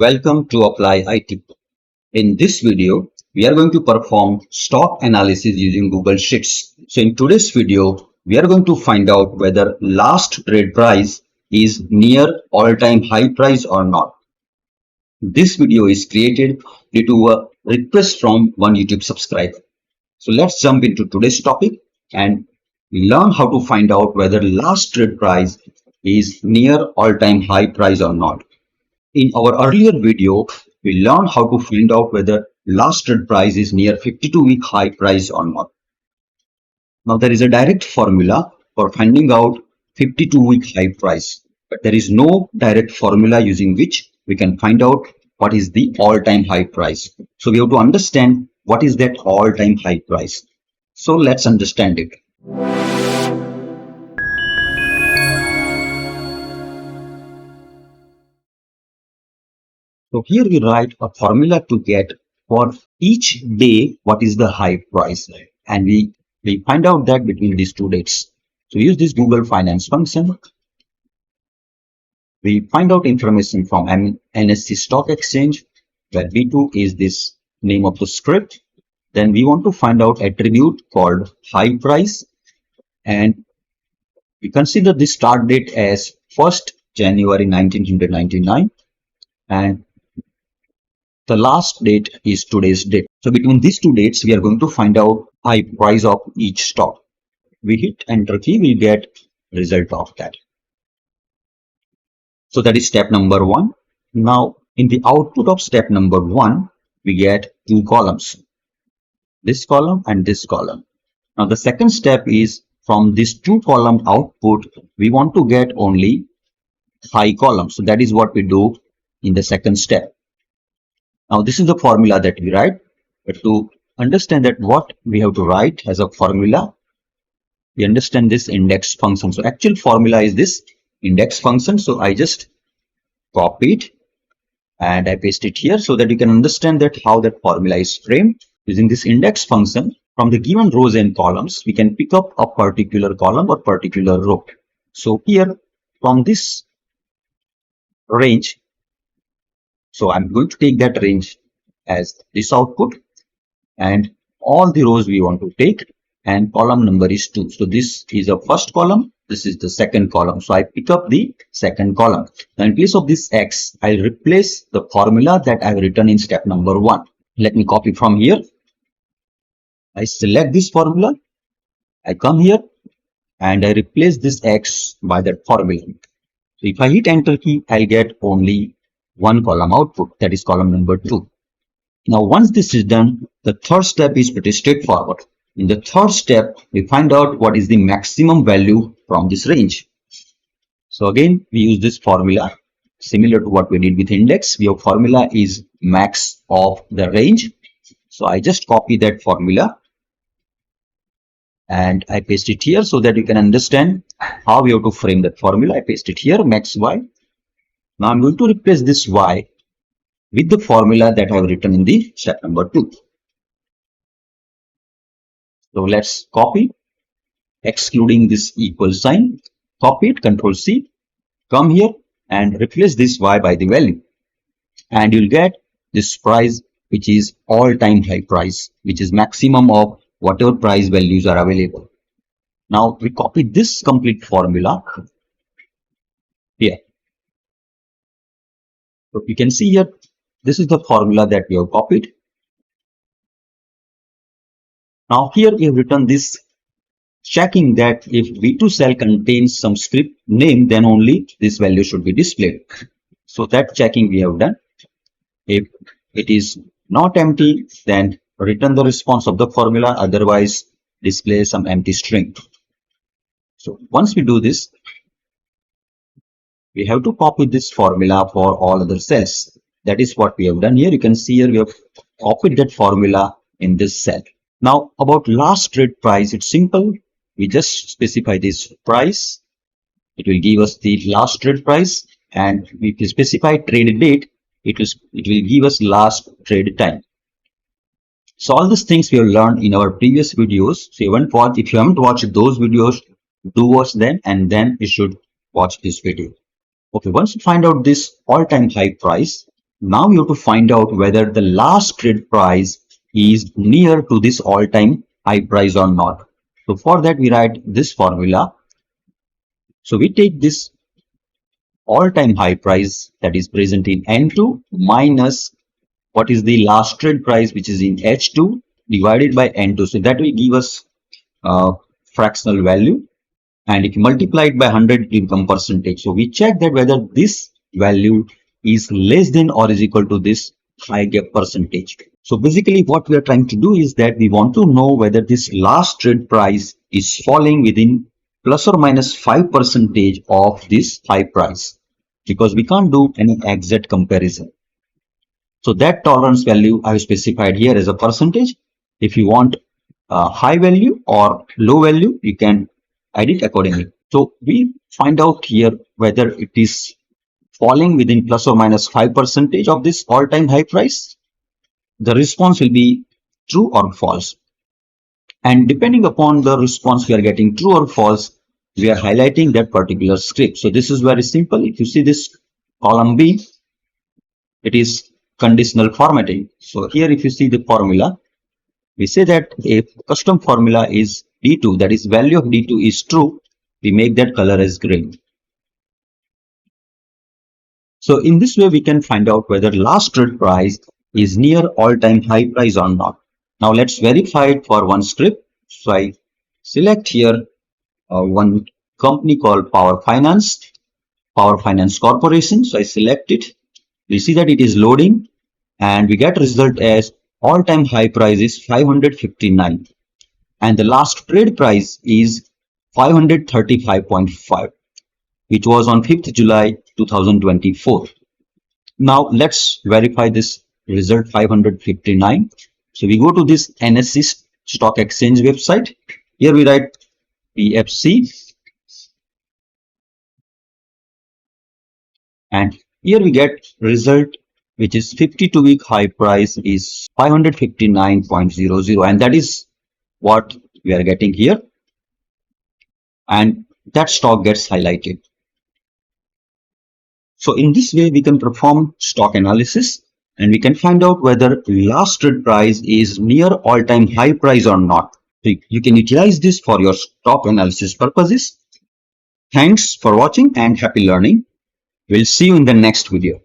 Welcome to Apply IT. In this video, we are going to perform stock analysis using Google Sheets. So in today's video, we are going to find out whether last trade price is near all-time high price or not. This video is created due to a request from one YouTube subscriber. So let's jump into today's topic and learn how to find out whether last trade price is near all-time high price or not. In our earlier video, we learned how to find out whether last trade price is near 52-week high price or not. Now there is a direct formula for finding out 52-week high price, but there is no direct formula using which we can find out what is the all-time high price. So we have to understand what is that all-time high price. So let's understand it. So here we write a formula to get for each day what is the high price, and we find out that between these two dates. So use this GoogleFinance function. We find out information from NSE stock exchange, where B2 is this name of the script. Then we want to find out attribute called high price, and we consider the start date as 1st January 1999, and the last date is today's date. So between these two dates, we are going to find out high price of each stock. We hit enter key, we get result of that. So that is step number 1. Now in the output of step number 1, we get two columns, this column and this column. Now the second step is from this two column output, we want to get only high column. So that is what we do in the second step. Now this is the formula that we write, but to understand that what we have to write as a formula, we understand this index function. So actual formula is this index function. So I just copy it and I paste it here so that you can understand that how that formula is framed. Using this index function, from the given rows and columns, we can pick up a particular column or particular row. So here from this range, so I'm going to take that range as this output, and all the rows we want to take, and column number is 2. So this is the first column, this is the second column. So I pick up the second column. Now in place of this X, I'll replace the formula that I've written in step number 1. Let me copy from here. I select this formula, I come here and I replace this X by that formula. So if I hit enter key, I'll get only one column output, that is column number 2. Now once this is done, the third step is pretty straightforward. In the third step, we find out what is the maximum value from this range. So again, we use this formula similar to what we did with index. Your formula is max of the range. So I just copy that formula and I paste it here so that you can understand how we have to frame that formula. I paste it here, max y. Now I'm going to replace this y with the formula that I have written in the step number 2. So let's copy, excluding this equal sign, copy it, Control C, come here and replace this y by the value. And you'll get this price, which is all-time high price, which is maximum of whatever price values are available. Now we copy this complete formula here. So you can see here, this is the formula that we have copied. Now here we have written this, checking that if V2 cell contains some script name, then only this value should be displayed. So that checking we have done. If it is not empty, then return the response of the formula, otherwise display some empty string. So once we do this, we have to copy this formula for all other cells. That is what we have done here. You can see here we have copied that formula in this cell. Now about last trade price, it's simple. We just specify this price. It will give us the last trade price, and if we specify trade date, it will give us last trade time. So all these things we have learned in our previous videos. So if you haven't watched those videos, do watch them, and then you should watch this video. Okay, once you find out this all-time high price, Now you have to find out whether the last trade price is near to this all-time high price or not. So for that we write this formula. So we take this all-time high price that is present in N2 minus what is the last trade price which is in H2 divided by N2. So that will give us fractional value, and if you multiply it by 100 it will become percentage. So we check that whether this value is less than or is equal to this high gap percentage. So basically what we are trying to do is that we want to know whether this last trade price is falling within plus or minus 5% of this high price, because we can't do any exact comparison. So that tolerance value I have specified here as a percentage. If you want high value or low value, you can add it accordingly. So we find out here whether it is falling within plus or minus 5% of this all-time high price. The response will be true or false. And depending upon the response we are getting true or false, we are highlighting that particular script. So this is very simple. If you see this column B, it is conditional formatting. So here if you see the formula, we say that if custom formula is D2, that is value of D2 is true, we make that color as green. So in this way we can find out whether last trade price is near all-time high price or not. Now let's verify it for one script. So I select here one company called Power Finance Corporation. So I select it. We see that it is loading and we get result as all-time high price is 559 and the last trade price is 535.5, which was on 5th July 2024. Now let's verify this result 559. So we go to this NSE stock exchange website. Here we write PFC and here we get result which is 52-week high price is 559.00, and that is what we are getting here, and that stock gets highlighted. So in this way we can perform stock analysis and we can find out whether last trade price is near all-time high price or not. So you can utilize this for your stock analysis purposes. Thanks for watching and happy learning. We'll see you in the next video.